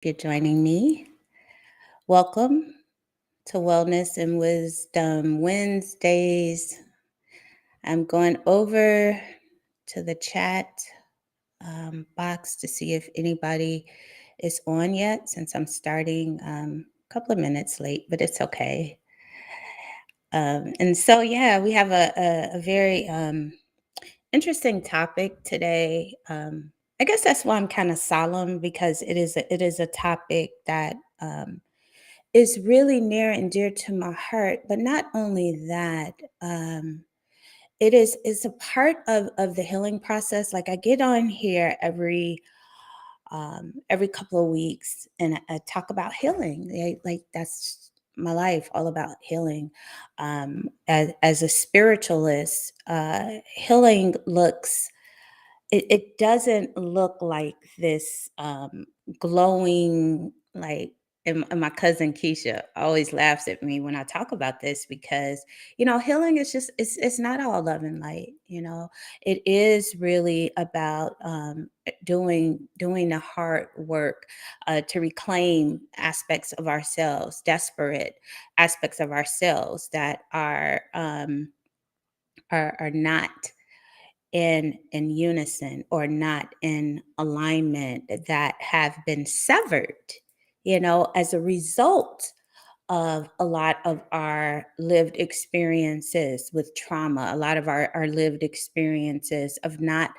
You're joining me. Welcome to Wellness and Wisdom Wednesdays. I'm going over to the chat box to see if anybody is on yet, since I'm starting a couple of minutes late, but it's okay. And so, we have a very interesting topic today. I guess that's why I'm kind of solemn because it is a topic that is really near and dear to my heart. But not only that, it's a part of the healing process. Like I get on here every couple of weeks and I talk about healing. Like that's my life, all about healing. As a spiritualist, healing looks it doesn't look like this glowing like and my cousin Keisha always laughs at me when I talk about this because healing is just it's not all love and light. It is really about doing the hard work to reclaim aspects of ourselves, desperate aspects of ourselves that are not in unison or not in alignment, that have been severed as a result of a lot of our lived experiences with trauma, a lot of our lived experiences of not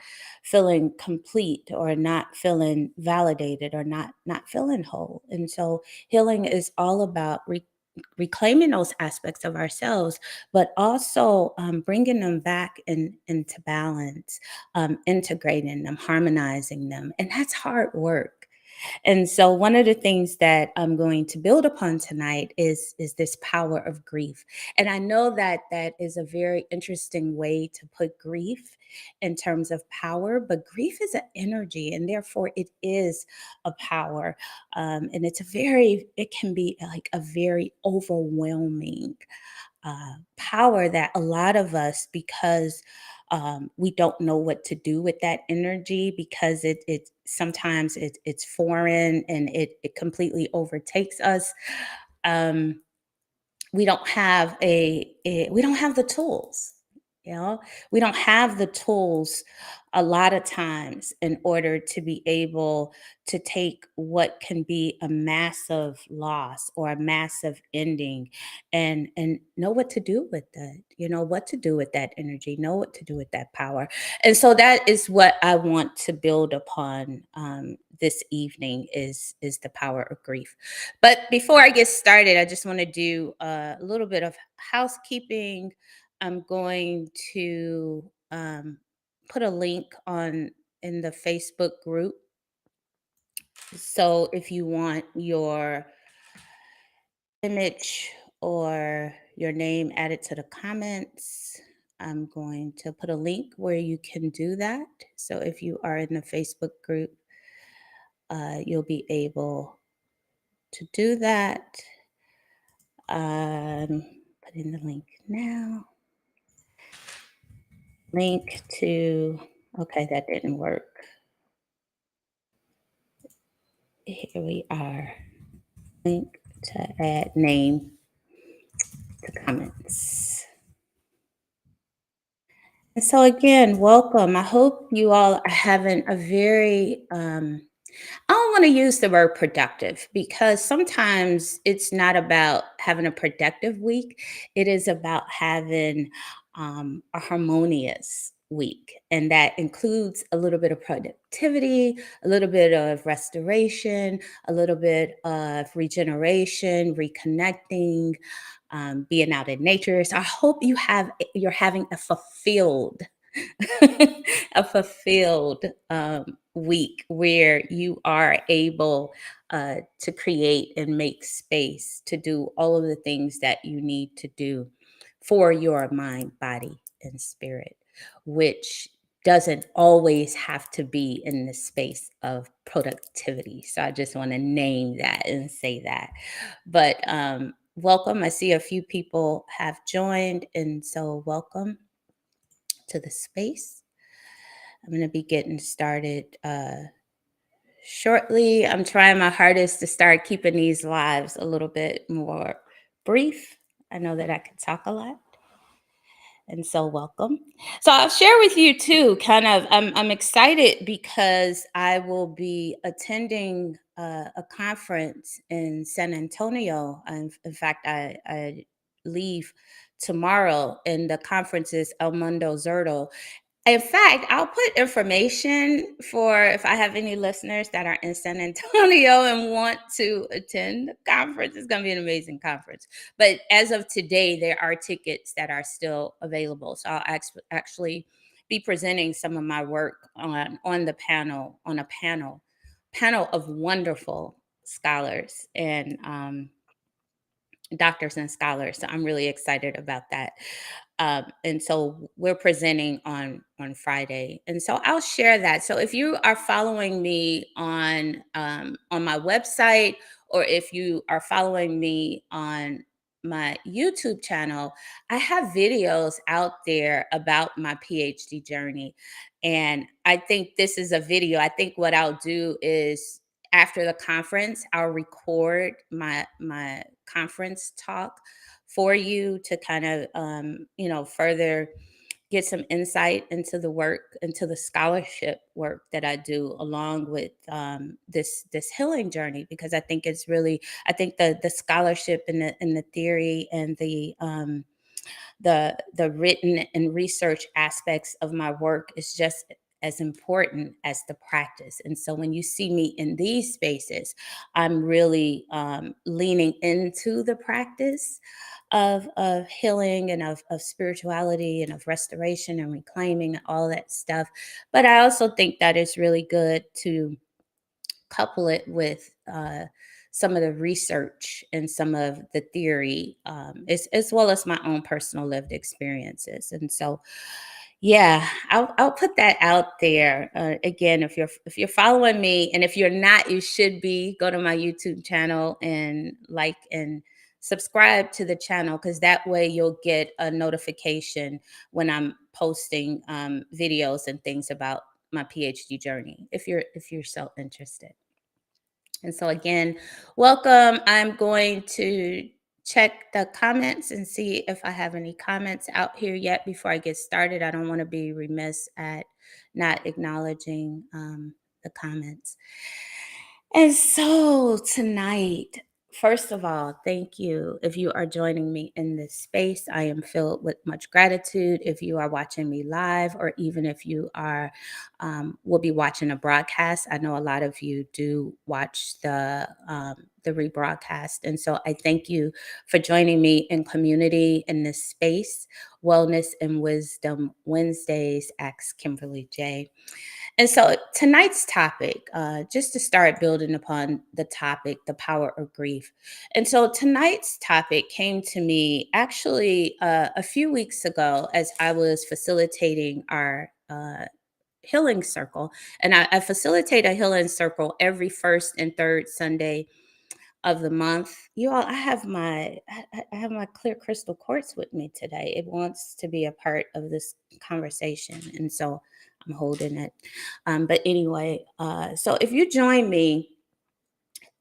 feeling complete or not feeling validated or not feeling whole. And so healing is all about reclaiming those aspects of ourselves, but also bringing them back into balance, integrating them, harmonizing them. And that's hard work. And so one of the things that I'm going to build upon tonight is this power of grief. And I know that that is a very interesting way to put grief in terms of power, but grief is an energy and therefore it is a power. And it can be like a very overwhelming power that a lot of us, because we don't know what to do with that energy, because it sometimes it's foreign and it completely overtakes us. Um, we don't have the tools. you know we don't have the tools a lot of times in order to be able to take what can be a massive loss or a massive ending and know what to do with that, what to do with that energy, know what to do with that power. And so that is what I want to build upon this evening, is the power of grief. But before I get started, I just want to do a little bit of housekeeping. I'm going to put a link on in the Facebook group. So if you want your image or your name added to the comments, I'm going to put a link where you can do that. So if you are in the Facebook group, you'll be able to do that. Putting the link now. Link to, okay, that didn't work. Here we are. Link to add name to comments. And so again, welcome. I hope you all are having a very I don't want to use the word productive, because sometimes it's not about having a productive week. It is about having a harmonious week. And that includes a little bit of productivity, a little bit of restoration, a little bit of regeneration, reconnecting, being out in nature. So I hope you're having a fulfilled a fulfilled week where you are able to create and make space to do all of the things that you need to do for your mind, body, and spirit, which doesn't always have to be in the space of productivity. So I just want to name that and say that. But welcome. I see a few people have joined, and so welcome to the space. I'm going to be getting started shortly. I'm trying my hardest to start keeping these lives a little bit more brief. I know that I can talk a lot. And so welcome. So I'll share with you too, kind of I'm excited because I will be attending a conference in San Antonio. In fact, I leave tomorrow, and the conference is El Mundo Zerto. In fact, I'll put information for if I have any listeners that are in San Antonio and want to attend the conference. It's going to be an amazing conference. But as of today, there are tickets that are still available. So I'll actually be presenting some of my work on the panel, on a panel of wonderful scholars and doctors and scholars. So I'm really excited about that. And so we're presenting on Friday, and so I'll share that. So if you are following me on my website, or if you are following me on my YouTube channel, I have videos out there about my PhD journey. And I think this is a video. I think what I'll do is after the conference, I'll record my conference talk for you to kind of further get some insight into the work, into the scholarship work that I do along with this healing journey, because I think it's really, I think the scholarship and the theory and the written and research aspects of my work is just as important as the practice. And so when you see me in these spaces, I'm really leaning into the practice of healing and of spirituality and of restoration and reclaiming and all that stuff. But I also think that it's really good to couple it with some of the research and some of the theory, as well as my own personal lived experiences. And so, yeah, I'll put that out there. Again, if you're following me, and if you're not, you should be. Go to my YouTube channel and like and subscribe to the channel, because that way you'll get a notification when I'm posting videos and things about my PhD journey. If you're so interested. And so again, welcome. I'm going to check the comments and see if I have any comments out here yet before I get started. I don't want to be remiss at not acknowledging the comments. And so tonight, first of all, thank you. If you are joining me in this space, I am filled with much gratitude. If you are watching me live, or even if you are will be watching a broadcast, I know a lot of you do watch the rebroadcast, and so I thank you for joining me in community in this space. Wellness and Wisdom Wednesdays. Ask Kimberly J. And so tonight's topic, just to start building upon the topic, the power of grief. And so tonight's topic came to me actually a few weeks ago as I was facilitating our healing circle. And I facilitate a healing circle every first and third Sunday of the month. You all, I have my clear crystal quartz with me today. It wants to be a part of this conversation, and so I'm holding it. But anyway, so if you join me,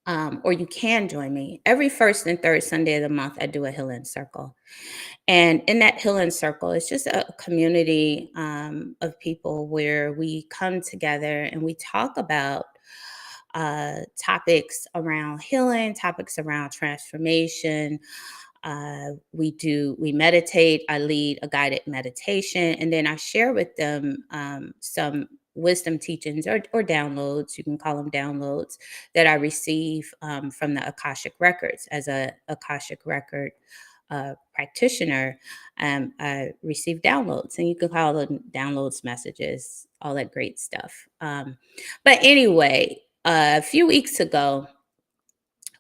or you can join me every first and third Sunday of the month, I do a healing circle. And in that healing circle, it's just a community of people where we come together and we talk about topics around healing, topics around transformation. We meditate. I lead a guided meditation, and then I share with them some wisdom teachings or downloads. You can call them downloads that I receive from the Akashic records. As a Akashic record practitioner, I receive downloads, and you can call them downloads, messages, all that great stuff. But anyway, a few weeks ago,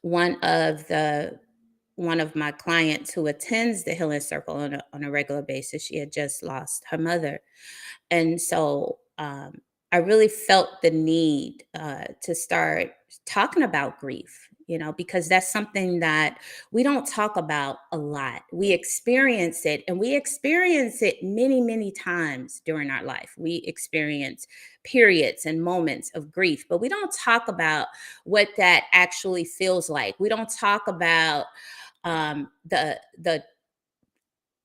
one of the one of my clients who attends the healing circle on a regular basis, she had just lost her mother, and so I really felt the need to start talking about grief, because that's something that we don't talk about a lot. We experience it, and we experience it many, many times during our life. We experience periods and moments of grief, but we don't talk about what that actually feels like. We don't talk about the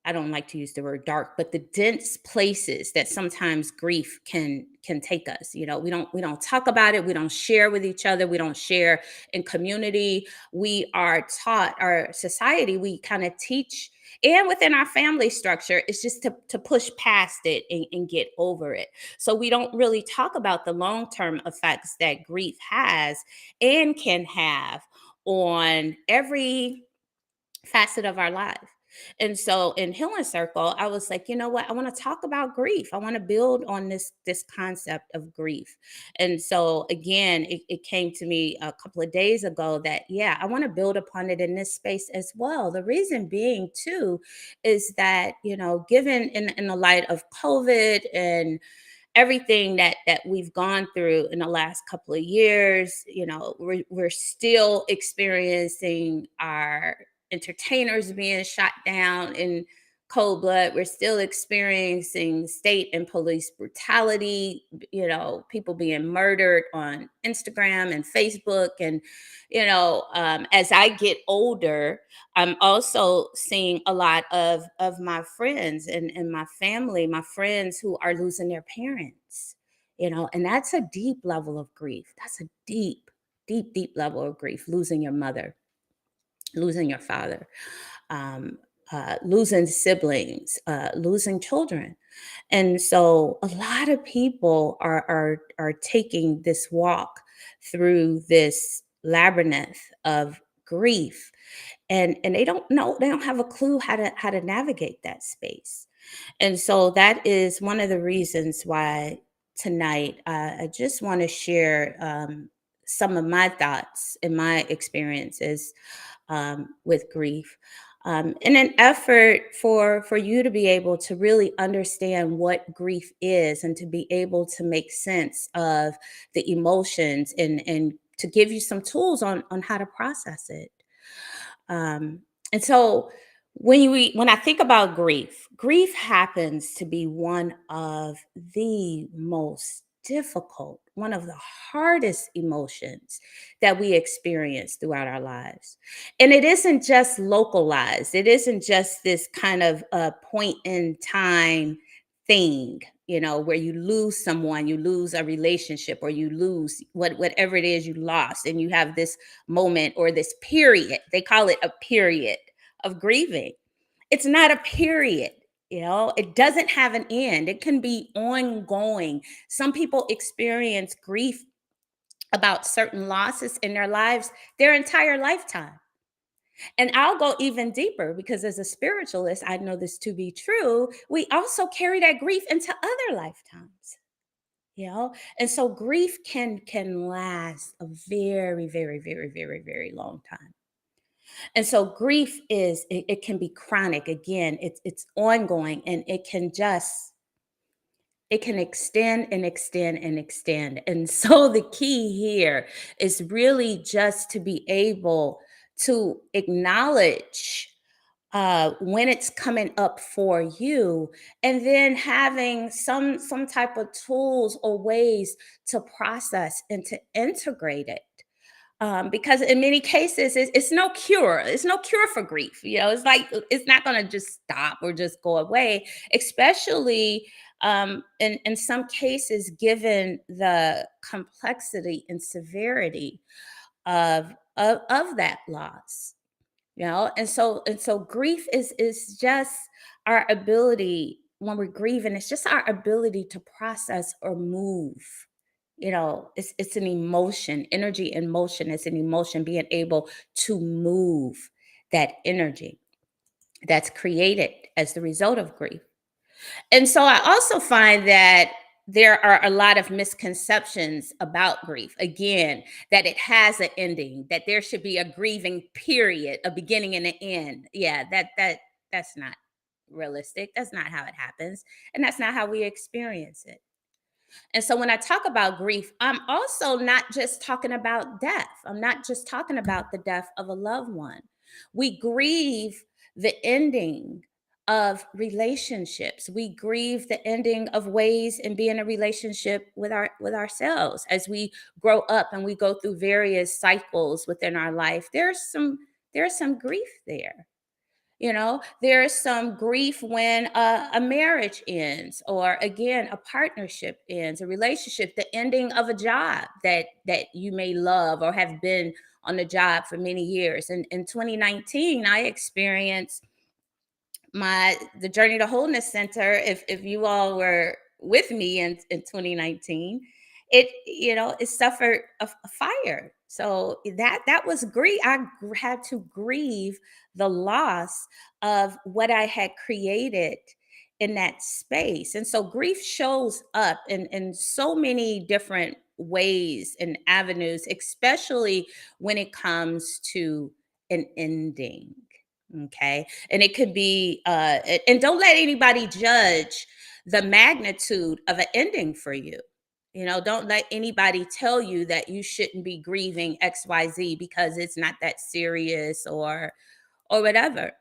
I don't like to use the word dark, but the dense places that sometimes grief can take us. We don't talk about it. We don't share with each other. We don't share in community. We are taught our society. We kind of teach, and within our family structure, it's just to push past it and get over it. So we don't really talk about the long term effects that grief has and can have on every facet of our life. And so in Healing Circle, I was like, you know what? I want to talk about grief. I want to build on this concept of grief. And so again, it came to me a couple of days ago that yeah, I want to build upon it in this space as well. The reason being too is that, given in the light of COVID and everything that we've gone through in the last couple of years, we're still experiencing our entertainers being shot down in cold blood. We're still experiencing state and police brutality, people being murdered on Instagram and Facebook. And as I get older, I'm also seeing a lot of my friends and my family, my friends who are losing their parents, and that's a deep level of grief. That's a deep, deep, deep level of grief, losing your mother, losing your father, um, losing siblings, losing children. And so a lot of people are taking this walk through this labyrinth of grief, and they don't have a clue how to navigate that space. And so that is one of the reasons why tonight I just want to share some of my thoughts and my experiences with grief, in an effort for you to be able to really understand what grief is and to be able to make sense of the emotions and to give you some tools on how to process it. And so when I think about grief, grief happens to be one of the most difficult, one of the hardest emotions that we experience throughout our lives. And it isn't just localized. It isn't just this kind of a point in time thing, where you lose someone, you lose a relationship, or you lose whatever it is you lost, and you have this moment or this period. They call it a period of grieving. It's not a period. It doesn't have an end. It can be ongoing. Some people experience grief about certain losses in their lives their entire lifetime. And I'll go even deeper because as a spiritualist, I know this to be true. We also carry that grief into other lifetimes. And so grief can last a very, very, very, very, very long time. And so grief it can be chronic. Again, it's ongoing, and it can extend and extend and extend. And so the key here is really just to be able to acknowledge when it's coming up for you, and then having some type of tools or ways to process and to integrate it, because in many cases it's no cure. It's no cure for grief. It's like it's not going to just stop or just go away, especially in some cases, given the complexity and severity of that loss. And so grief is just our ability when we're grieving. It's just our ability to process or move. It's an emotion. Energy and motion is an emotion. Being able to move that energy that's created as the result of grief. And so I also find that there are a lot of misconceptions about grief. Again, that it has an ending, that there should be a grieving period, a beginning and an end. Yeah, that's not realistic. That's not how it happens, and that's not how we experience it. And so when I talk about grief, I'm also not just talking about death. I'm not just talking about the death of a loved one. We grieve the ending of relationships. We grieve the ending of ways in being in a relationship with ourselves as we grow up and we go through various cycles within our life. There's some grief there. There's some grief when a marriage ends, or again, a partnership ends, a relationship, the ending of a job that you may love or have been on the job for many years. And in 2019, I experienced the Journey to Wholeness Center. If you all were with me in 2019, it suffered a fire. So that was grief. Had to grieve the loss of what I had created in that space. And so grief shows up in so many different ways and avenues, especially when it comes to an ending. Okay. And it could be, and don't let anybody judge the magnitude of an ending for you. Don't let anybody tell you that you shouldn't be grieving XYZ because it's not that serious or whatever.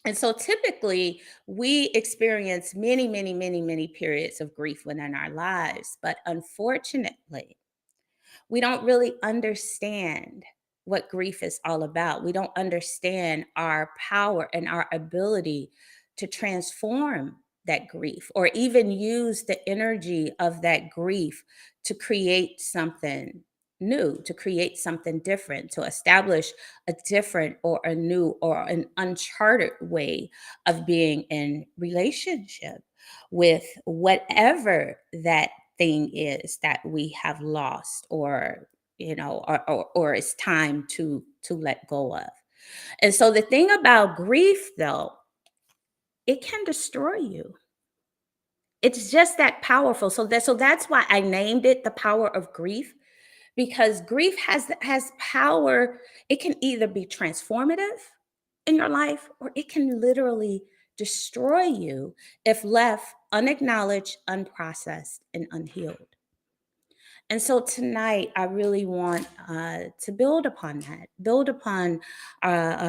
And so typically we experience many, many, many, many periods of grief within our lives. But unfortunately, we don't really understand what grief is all about. We don't understand our power and our ability to transform that grief, or even use the energy of that grief to create something new, to create something different, to establish a different or a new or an uncharted way of being in relationship with whatever that thing is that we have lost, or it's time to let go of. And so the thing about grief, though, it can destroy you. It's just that powerful. So that's why I named it the power of grief, because grief has power. It can either be transformative in your life, or it can literally destroy you if left unacknowledged, unprocessed, and unhealed. And so tonight, I really want to build upon that,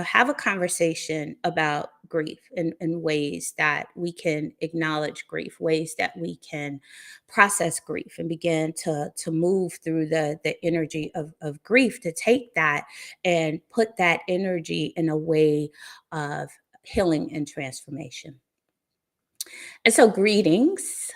have a conversation about grief in ways that we can acknowledge grief, ways that we can process grief and begin to move through the energy of grief, to take that and put that energy in a way of healing and transformation. And so, greetings.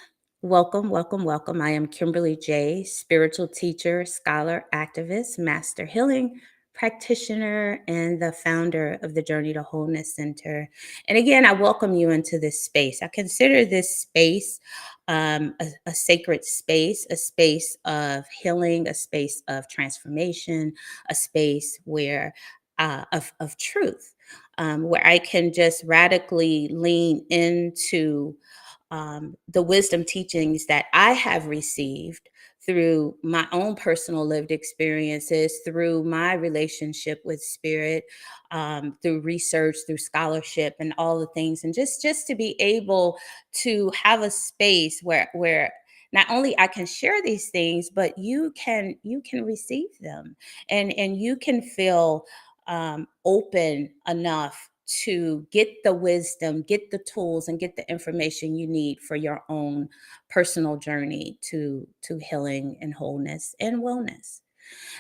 Welcome, welcome, welcome. I am Kimberly J., spiritual teacher, scholar, activist, master healing practitioner, and the founder of the Journey to Wholeness Center. And again, I welcome you into this space. I consider this space a sacred space, a space of healing, a space of transformation, a space of truth, where I can just radically lean into the wisdom teachings that I have received through my own personal lived experiences, through my relationship with spirit, through research, through scholarship, and all the things, and just to be able to have a space where not only I can share these things, but you can receive them, and you can feel open enough to get the wisdom, get the tools, and get the information you need for your own personal journey to healing and wholeness and wellness.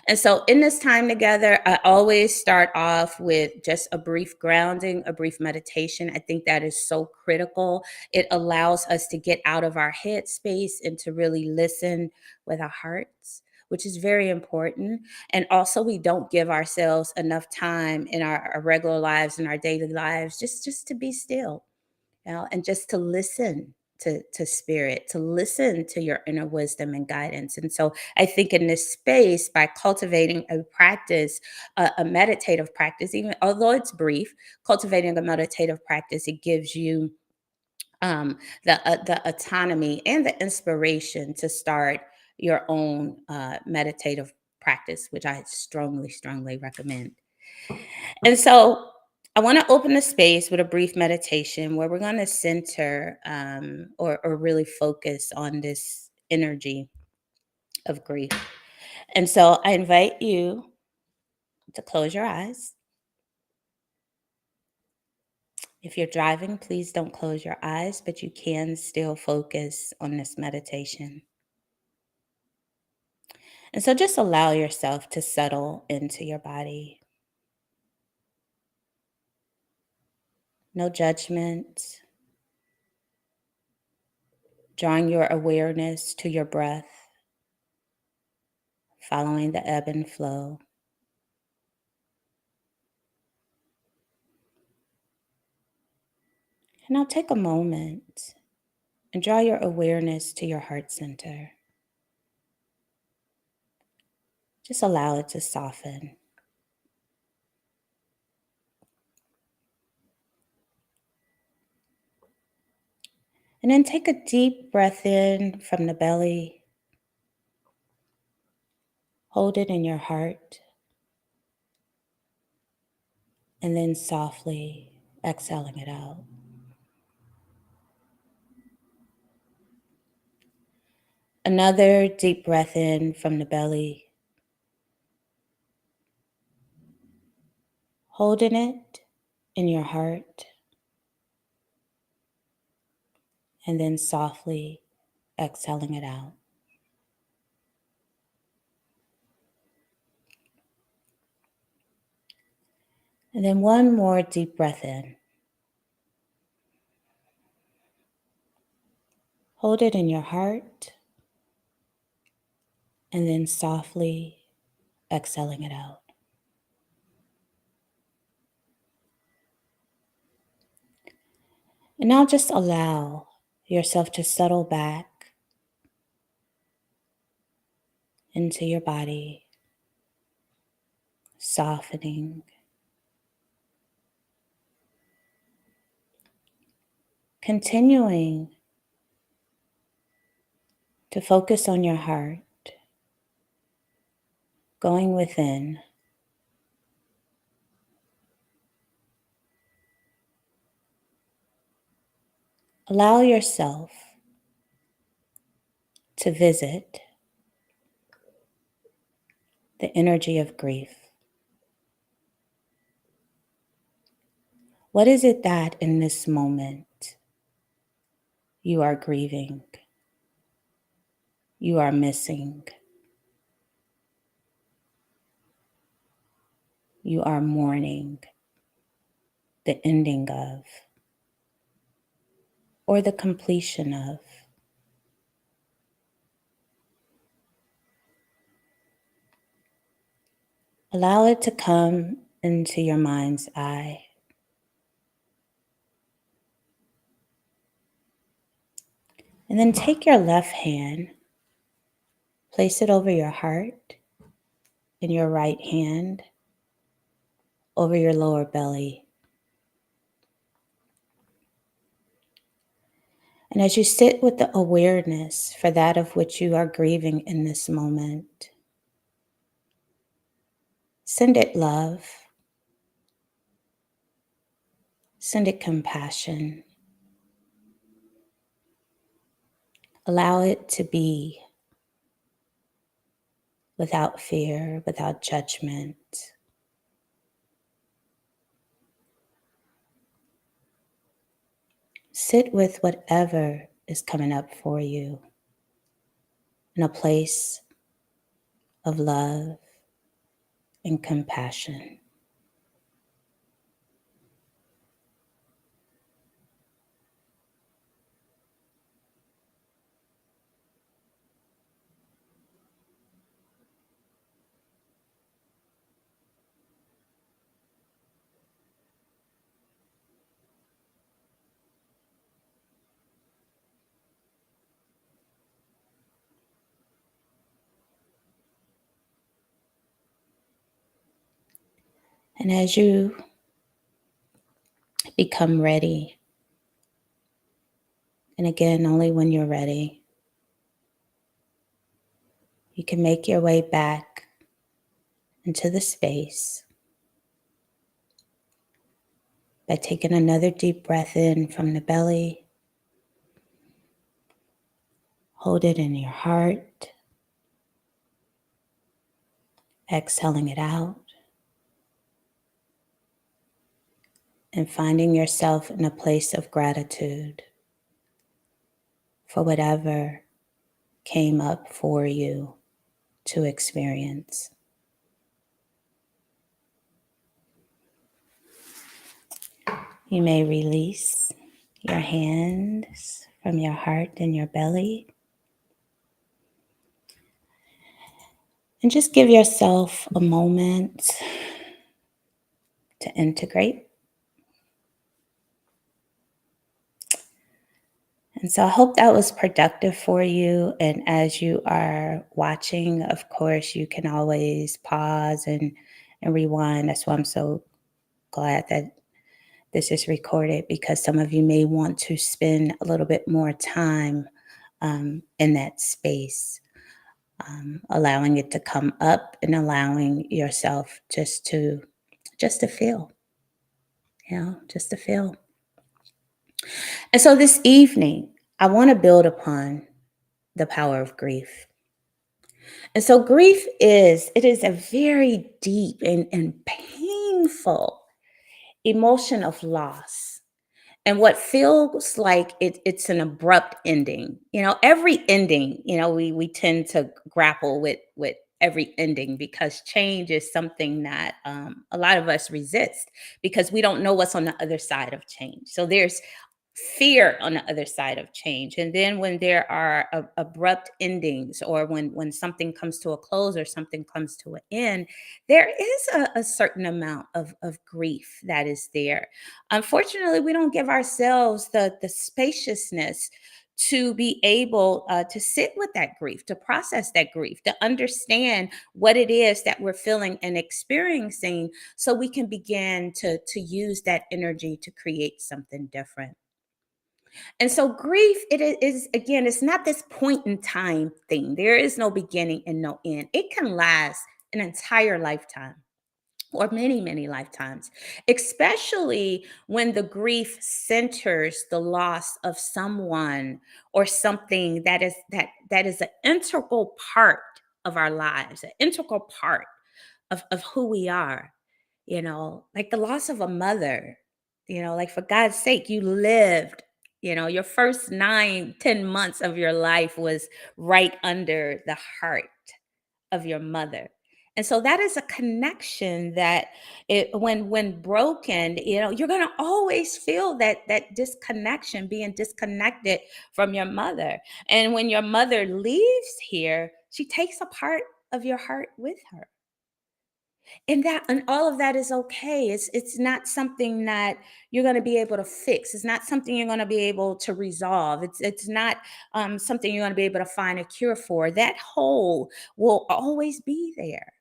And so, in this time together, I always start off with just a brief grounding, a brief meditation. I think that is so critical. It allows us to get out of our head space and to really listen with our hearts, which is very important. And also, we don't give ourselves enough time in our regular lives and our daily lives just to be still, and just to listen to spirit, to listen to your inner wisdom and guidance. And so I think in this space, by cultivating a practice, a meditative practice, even although it's brief, cultivating a meditative practice, it gives you the autonomy and the inspiration to start your own meditative practice, which I strongly, strongly recommend. And so I want to open the space with a brief meditation where we're going to center, or really focus on this energy of grief. And so I invite you to close your eyes. If you're driving, please don't close your eyes, but you can still focus on this meditation. And so just allow yourself to settle into your body. No judgment. Drawing your awareness to your breath, following the ebb and flow. And now take a moment and draw your awareness to your heart center. Just allow it to soften. And then take a deep breath in from the belly. Hold it in your heart. And then softly exhaling it out. Another deep breath in from the belly. Holding it in your heart. And then softly exhaling it out. And then one more deep breath in. Hold it in your heart. And then softly exhaling it out. And now just allow yourself to settle back into your body, softening, continuing to focus on your heart, going within. Allow yourself to visit the energy of grief. What is it that in this moment you are grieving, you are missing, you are mourning the ending of, or the completion of? Allow it to come into your mind's eye. And then take your left hand, place it over your heart, and your right hand over your lower belly. And as you sit with the awareness for that of which you are grieving in this moment, send it love, send it compassion. Allow it to be without fear, without judgment. Sit with whatever is coming up for you in a place of love and compassion. And as you become ready, and again, only when you're ready, you can make your way back into the space by taking another deep breath in from the belly, Hold it in your heart, exhaling it out, and finding yourself in a place of gratitude for whatever came up for you to experience. You may release your hands from your heart and your belly and just give yourself a moment to integrate. And so I hope that was productive for you. And as you are watching, of course, you can always pause and rewind. That's why I'm so glad that this is recorded, because some of you may want to spend a little bit more time in that space, allowing it to come up and allowing yourself just to feel, just to feel. And so this evening, I want to build upon the power of grief. And so grief is a very deep and painful emotion of loss. And what feels like it's an abrupt ending. Every ending, we tend to grapple with every ending, because change is something that a lot of us resist, because we don't know what's on the other side of change. So there's fear on the other side of change. And then when there are abrupt endings, or when something comes to a close or something comes to an end, there is a certain amount of grief that is there. Unfortunately, we don't give ourselves the spaciousness to be able to sit with that grief, to process that grief, to understand what it is that we're feeling and experiencing, so we can begin to use that energy to create something different. And so grief, it is again, it's not this point in time thing. There is no beginning and no end. It can last an entire lifetime, or many, many lifetimes, especially when the grief centers the loss of someone or something that is an integral part of our lives, an integral part of who we are. Like the loss of a mother. Like, for God's sake, you lived, your first 9, 10 months of your life was right under the heart of your mother. And so that is a connection that, when broken, you're going to always feel that disconnection, being disconnected from your mother. And when your mother leaves here, she takes a part of your heart with her. And all of that is okay. It's not something that you're going to be able to fix. It's not something you're going to be able to resolve. It's not something you're going to be able to find a cure for. That hole will always be there.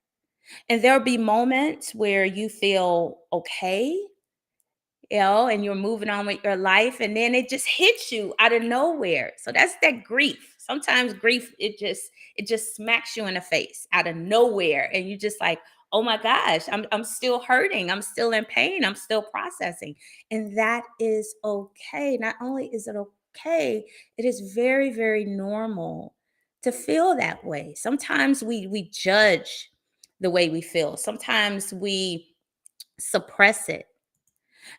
And there'll be moments where you feel okay, and you're moving on with your life, and then it just hits you out of nowhere. So that's that grief. Sometimes grief, it just smacks you in the face out of nowhere, and you just like, oh my gosh, I'm still hurting, I'm still in pain, I'm still processing. And that is okay. Not only is it okay, it is very, very normal to feel that way. Sometimes we judge the way we feel, sometimes we suppress it.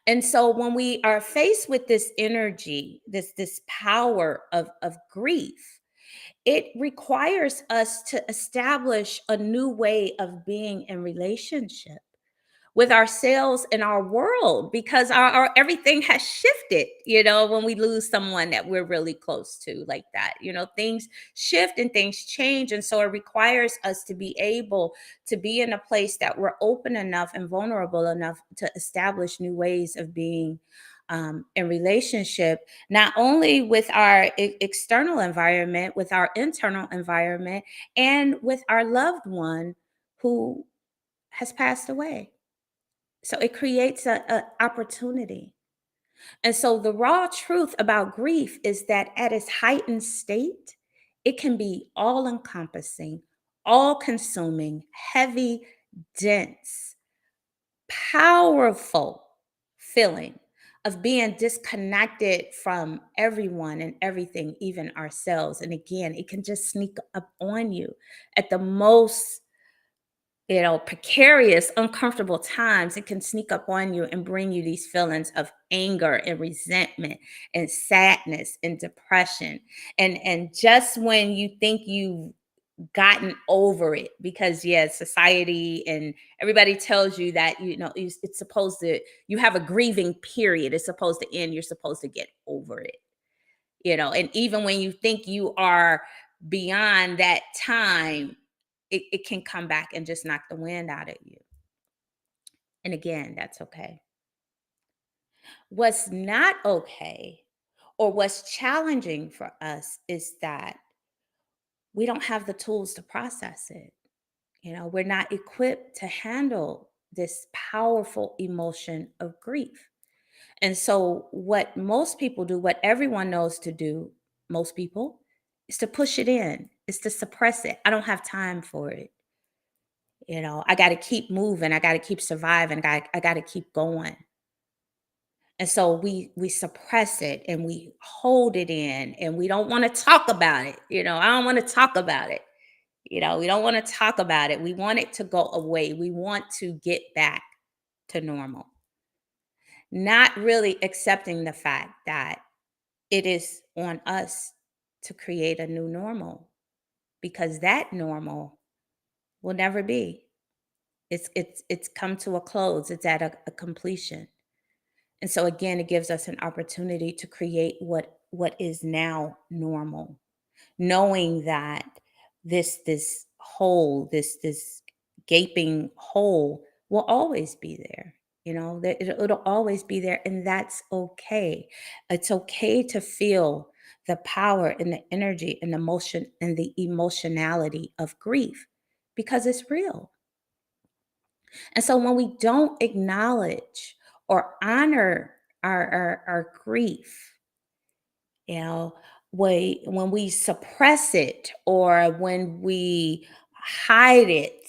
And so when we are faced with this energy, this power of grief, it requires us to establish a new way of being in relationship with ourselves and our world, because our everything has shifted. When we lose someone that we're really close to, like that, things shift and things change. And so it requires us to be able to be in a place that we're open enough and vulnerable enough to establish new ways of being in relationship, not only with our external environment, with our internal environment, and with our loved one who has passed away. So it creates a opportunity. And so the raw truth about grief is that at its heightened state, it can be all encompassing, all consuming, heavy, dense, powerful feeling of being disconnected from everyone and everything, even ourselves. And again, it can just sneak up on you at the most, precarious, uncomfortable times. It can sneak up on you and bring you these feelings of anger and resentment and sadness and depression. And just when you think you've gotten over it, because yeah, society and everybody tells you that it's supposed to, you have a grieving period, it's supposed to end, you're supposed to get over it, and even when you think you are beyond that time, it can come back and just knock the wind out of you. And again, that's okay. What's not okay, or what's challenging for us, is that we don't have the tools to process it. We're not equipped to handle this powerful emotion of grief. And so, what most people do, what everyone knows to do, most people, is to push it in, is to suppress it. I don't have time for it. I got to keep moving. I got to keep surviving. I got to keep going. And so we suppress it and we hold it in and we don't want to talk about it. I don't want to talk about it. We don't want to talk about it. We want it to go away. We want to get back to normal. Not really accepting the fact that it is on us to create a new normal, because that normal will never be. It's come to a close. It's at a completion. And so again, it gives us an opportunity to create what is now normal, knowing that this hole, this gaping hole will always be there. That it'll always be there, and that's okay. It's okay to feel the power and the energy and the motion and the emotionality of grief, because it's real. And so when we don't acknowledge or honor our grief, you know, when we suppress it, or when we hide it,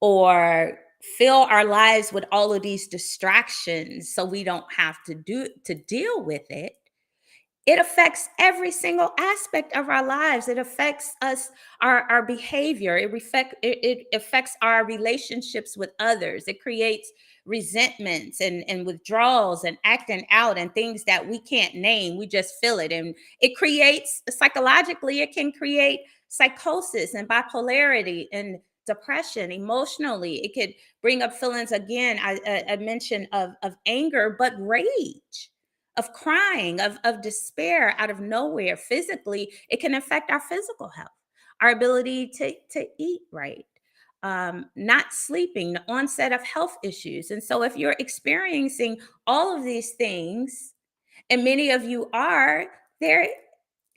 or fill our lives with all of these distractions so we don't have to deal with it, it affects every single aspect of our lives. It affects us, our behavior. It affects our relationships with others. It creates resentments and withdrawals and acting out and things that we can't name. We just feel it. And it creates, psychologically, it can create psychosis and bipolarity and depression. Emotionally, it could bring up feelings, again, I mentioned, of anger, but rage, of crying, of despair out of nowhere. Physically, it can affect our physical health, our ability to eat right, not sleeping, the onset of health issues. And so, if you're experiencing all of these things, and many of you are there,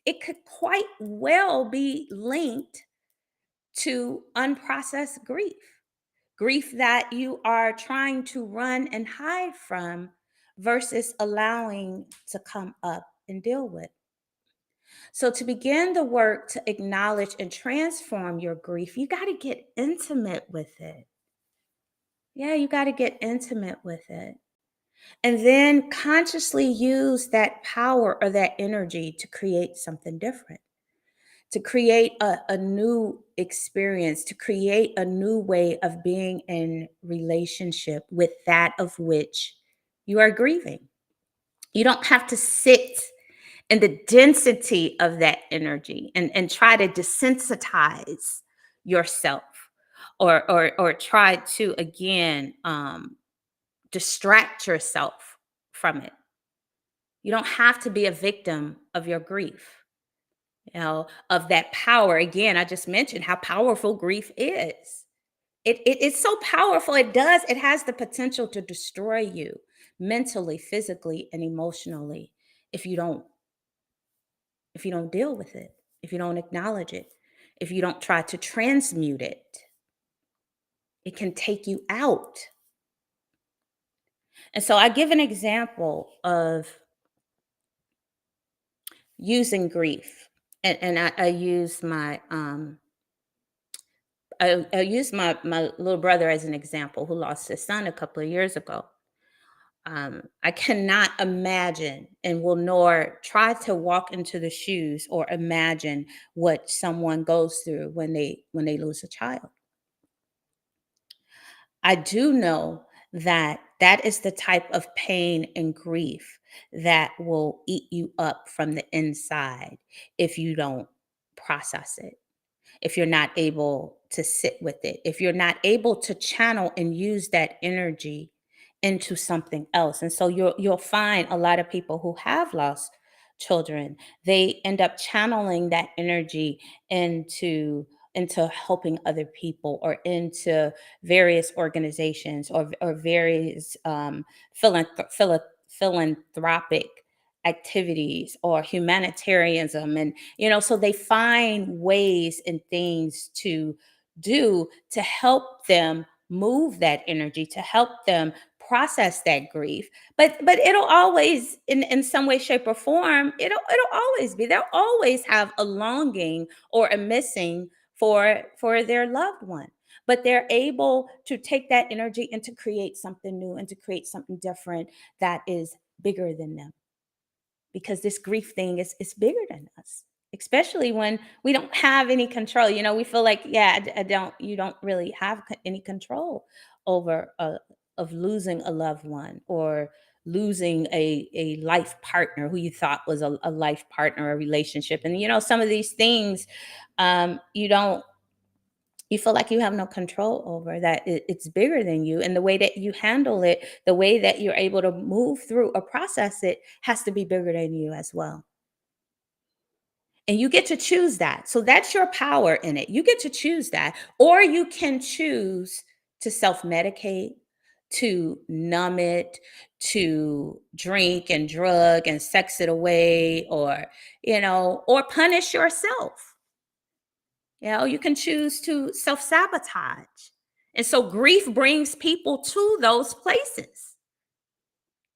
it could quite well be linked to unprocessed grief, grief that you are trying to run and hide from versus allowing to come up and deal with. So, to begin the work to acknowledge and transform your grief, you got to get intimate with it. Yeah, you got to get intimate with it. And then consciously use that power or that energy to create something different, to create a new experience, to create a new way of being in relationship with that of which you are grieving. You don't have to sit in the density of that energy and try to desensitize yourself, or try to, again, distract yourself from it. You don't have to be a victim of your grief, of that power. Again, I just mentioned how powerful grief is. It's so powerful. It has the potential to destroy you mentally, physically, and emotionally if you don't deal with it, if you don't acknowledge it, if you don't try to transmute it. It can take you out. And so I give an example of using grief. And I use my little brother as an example, who lost his son a couple of years ago. I cannot imagine and will nor try to walk into the shoes or imagine what someone goes through when they lose a child. I do know that that is the type of pain and grief that will eat you up from the inside if you don't process it, if you're not able to sit with it, if you're not able to channel and use that energy into something else. And so you'll find a lot of people who have lost children, they end up channeling that energy into helping other people or into various organizations or various philanthropic activities or humanitarianism. And so they find ways and things to do to help them move that energy, to help them process that grief. But it'll always, in some way, shape, or form, it'll always be, they'll always have a longing or a missing for their loved one. But they're able to take that energy and to create something new and to create something different that is bigger than them, because this grief thing is bigger than us, especially when we don't have any control. We feel like, yeah, I don't you don't really have any control over of losing a loved one or losing a life partner who you thought was a life partner, a relationship. And some of these things, you don't you feel like you have no control over that. It's bigger than you, and the way that you handle it, the way that you're able to move through or process it, has to be bigger than you as well. And you get to choose that. So that's your power in it. You get to choose that. Or you can choose to self medicate, to numb it, to drink and drug and sex it away, or punish yourself. You can choose to self sabotage. And so grief brings people to those places,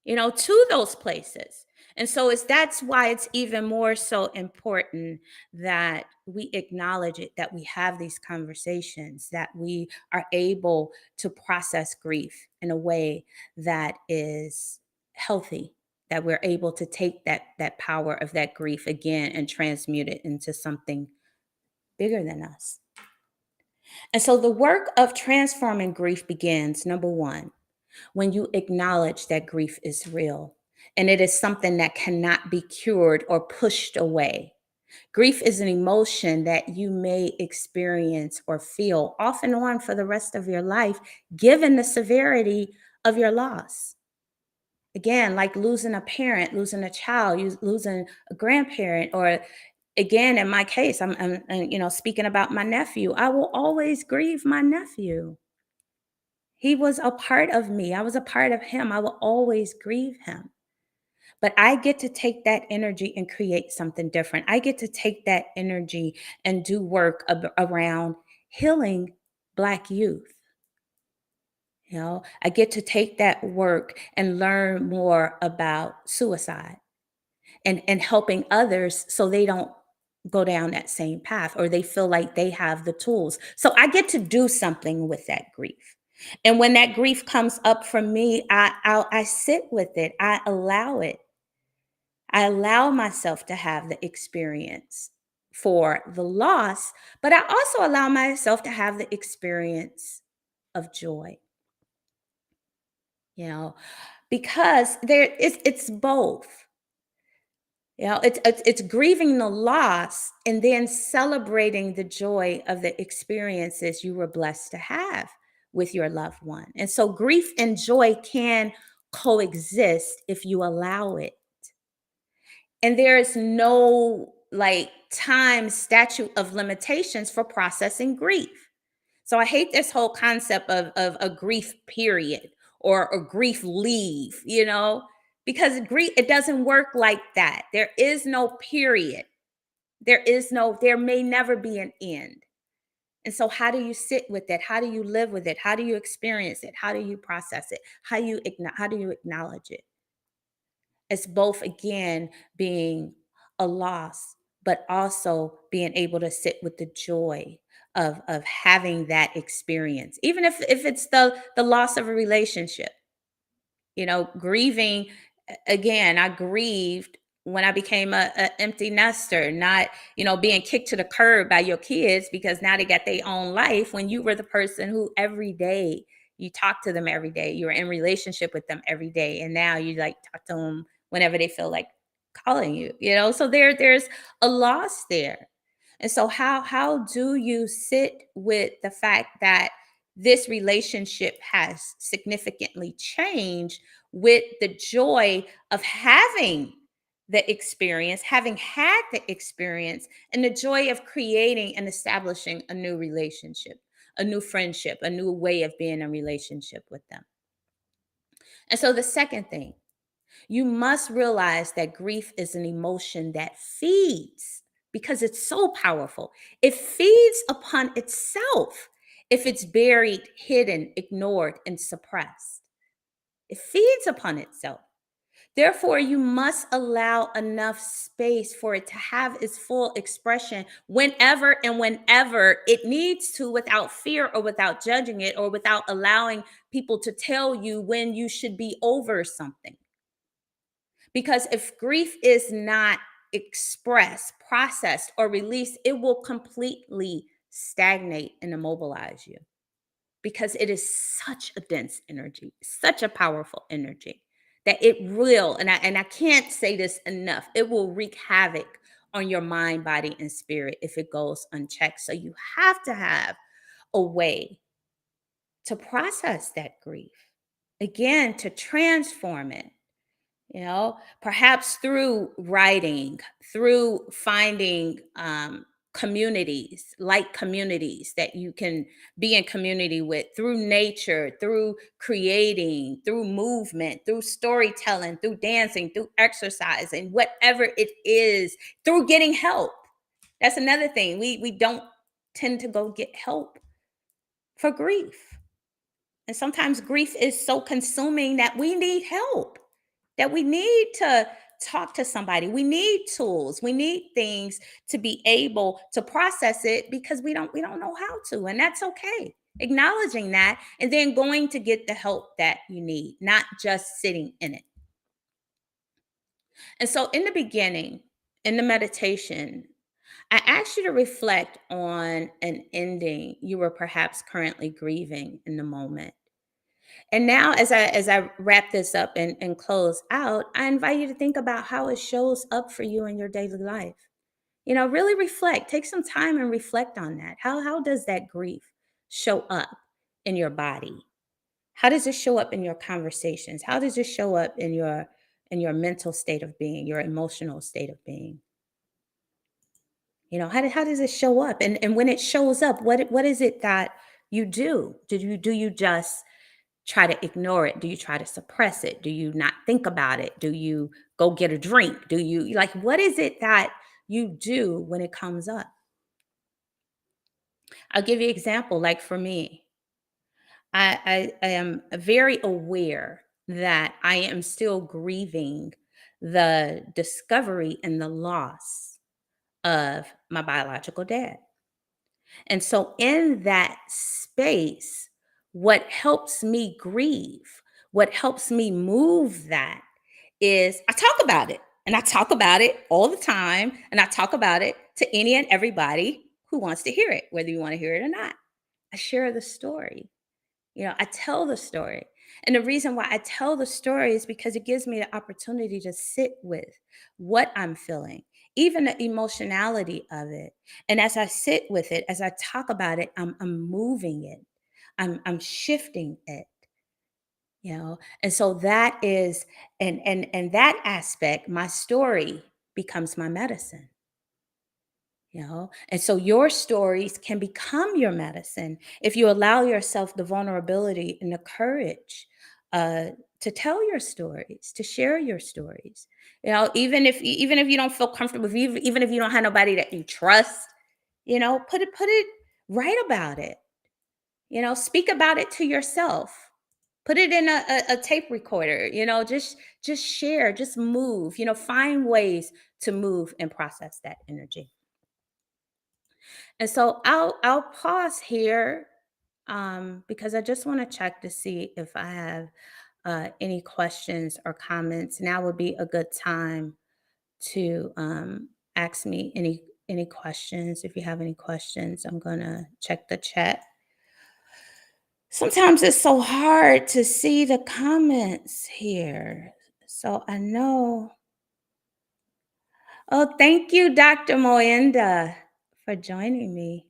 to those places. And so that's why it's even more so important that we acknowledge it, that we have these conversations, that we are able to process grief in a way that is healthy, that we're able to take that power of that grief again and transmute it into something bigger than us. And so the work of transforming grief begins, number one, when you acknowledge that grief is real and it is something that cannot be cured or pushed away. Grief is an emotion that you may experience or feel off and on for the rest of your life, given the severity of your loss. Again, like losing a parent, losing a child, losing a grandparent, or again, in my case, I'm speaking about my nephew. I will always grieve my nephew. He was a part of me. I was a part of him. I will always grieve him. But I get to take that energy and create something different. I get to take that energy and do work around healing Black youth. I get to take that work and learn more about suicide and helping others so they don't go down that same path, or they feel like they have the tools. So I get to do something with that grief. And when that grief comes up for me, I sit with it. I allow it. I allow myself to have the experience for the loss, but I also allow myself to have the experience of joy, you know, because it's both. It's grieving the loss and then celebrating the joy of the experiences you were blessed to have with your loved one. And so grief and joy can coexist if you allow it. And there is no like time statute of limitations for processing grief. So I hate this whole concept of a grief period or a grief leave, because grief, it doesn't work like that. There is no period. There may never be an end. And so how do you sit with it? How do you live with it? How do you experience it? How do you process it? How do you acknowledge it? It's both, again, being a loss, but also being able to sit with the joy of having that experience, even if it's the loss of a relationship. Grieving, again, I grieved when I became a empty nester, not, being kicked to the curb by your kids because now they got their own life when you were the person who every day you talk to them every day. You were in relationship with them every day. And now you like talk to them whenever they feel like calling you. So there's a loss there. And so how do you sit with the fact that this relationship has significantly changed with the joy of having the experience, having had the experience, and the joy of creating and establishing a new relationship, a new friendship, a new way of being in relationship with them? And so the second thing, you must realize that grief is an emotion that feeds because it's so powerful. It feeds upon itself if it's buried, hidden, ignored, and suppressed. It feeds upon itself. Therefore, you must allow enough space for it to have its full expression whenever it needs to, without fear or without judging it or without allowing people to tell you when you should be over something. Because if grief is not expressed, processed, or released, it will completely stagnate and immobilize you because it is such a dense energy, such a powerful energy that it will, and I can't say this enough, it will wreak havoc on your mind, body, and spirit if it goes unchecked. So you have to have a way to process that grief, again, to transform it, perhaps through writing, through finding communities that you can be in community with, through nature, through creating, through movement, through storytelling, through dancing, through exercising, whatever it is, through getting help. That's another thing. We don't tend to go get help for grief. And sometimes grief is so consuming that we need help, that we need to talk to somebody. We need tools. We need things to be able to process it because we don't know how to, and that's okay. Acknowledging that and then going to get the help that you need, not just sitting in it. And so in the beginning, in the meditation, I asked you to reflect on an ending you were perhaps currently grieving in the moment. And now, as I wrap this up and close out, I invite you to think about how it shows up for you in your daily life. Really reflect. Take some time and reflect on that. How does that grief show up in your body? How does it show up in your conversations? How does it show up in your mental state of being, your emotional state of being? How does it show up? And when it shows up, what is it that you do? Do you just try to ignore it? Do you try to suppress it? Do you not think about it? Do you go get a drink? Do you like what is it that you do when it comes up? I'll give you an example. Like for me, I am very aware that I am still grieving the discovery and the loss of my biological dad. And so, in that space, what helps me grieve, what helps me move that is I talk about it. And I talk about it all the time. And I talk about it to any and everybody who wants to hear it, whether you want to hear it or not. I share the story. I tell the story. And the reason why I tell the story is because it gives me the opportunity to sit with what I'm feeling, even the emotionality of it. And as I sit with it, as I talk about it, I'm moving it. I'm shifting it, And so that is and that aspect, my story becomes my medicine. And so your stories can become your medicine if you allow yourself the vulnerability and the courage uh, to tell your stories, to share your stories. Even if you don't feel comfortable, even if you don't have nobody that you trust, put it, write about it. Speak about it to yourself. Put it in a tape recorder. Just share, just move. Find ways to move and process that energy. And so I'll pause here because I just want to check to see if I have any questions or comments, now would be a good time to ask me any questions. If you have any questions, I'm gonna check the chat. Sometimes it's so hard to see the comments here. So I know. Oh, thank you, Dr. Moenda, for joining me.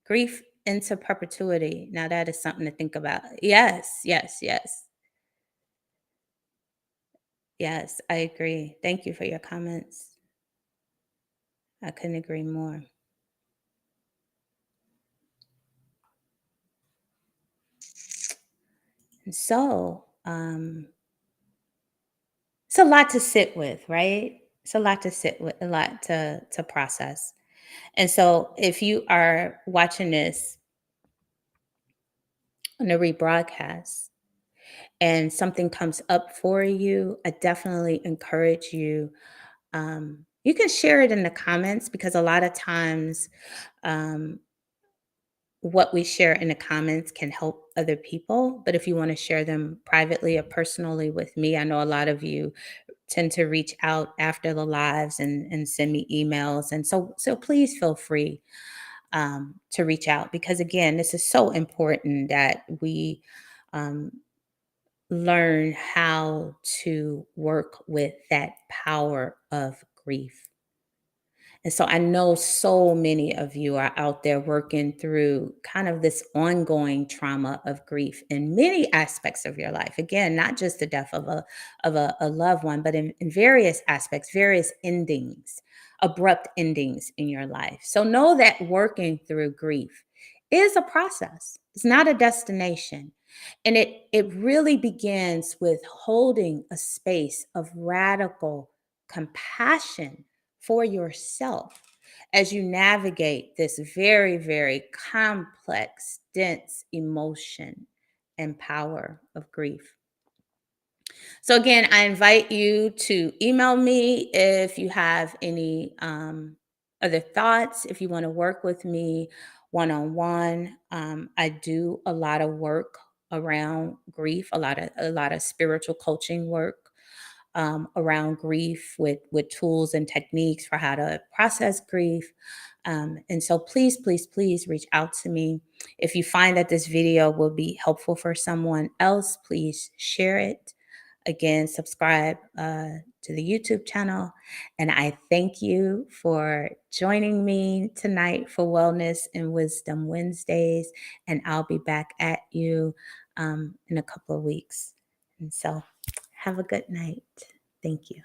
Grief into perpetuity. Now that is something to think about. Yes, yes, yes. Yes, I agree. Thank you for your comments. I couldn't agree more. And so, it's a lot to sit with, right? It's a lot to sit with, a lot to process. And so, if you are watching this on a rebroadcast and something comes up for you, I definitely encourage you. You can share it in the comments because a lot of times, um, what we share in the comments can help other people. But if you want to share them privately or personally with me, I know a lot of you tend to reach out after the lives and send me emails. And so please feel free to reach out because again, this is so important that we um, learn how to work with that power of grief. And so I know so many of you are out there working through kind of this ongoing trauma of grief in many aspects of your life. Again, not just the death of a loved one, but in various aspects, various endings, abrupt endings in your life. So know that working through grief is a process. It's not a destination. And it really begins with holding a space of radical compassion for yourself as you navigate this very, very complex, dense emotion and power of grief. So, again, I invite you to email me if you have any other thoughts, if you want to work with me one on one. I do a lot of work around grief, a lot of spiritual coaching work around grief with tools and techniques for how to process grief. And so please, please, please reach out to me. If you find that this video will be helpful for someone else, please share it. Again, subscribe to the YouTube channel. And I thank you for joining me tonight for Wellness and Wisdom Wednesdays. And I'll be back at you in a couple of weeks. And so have a good night. Thank you.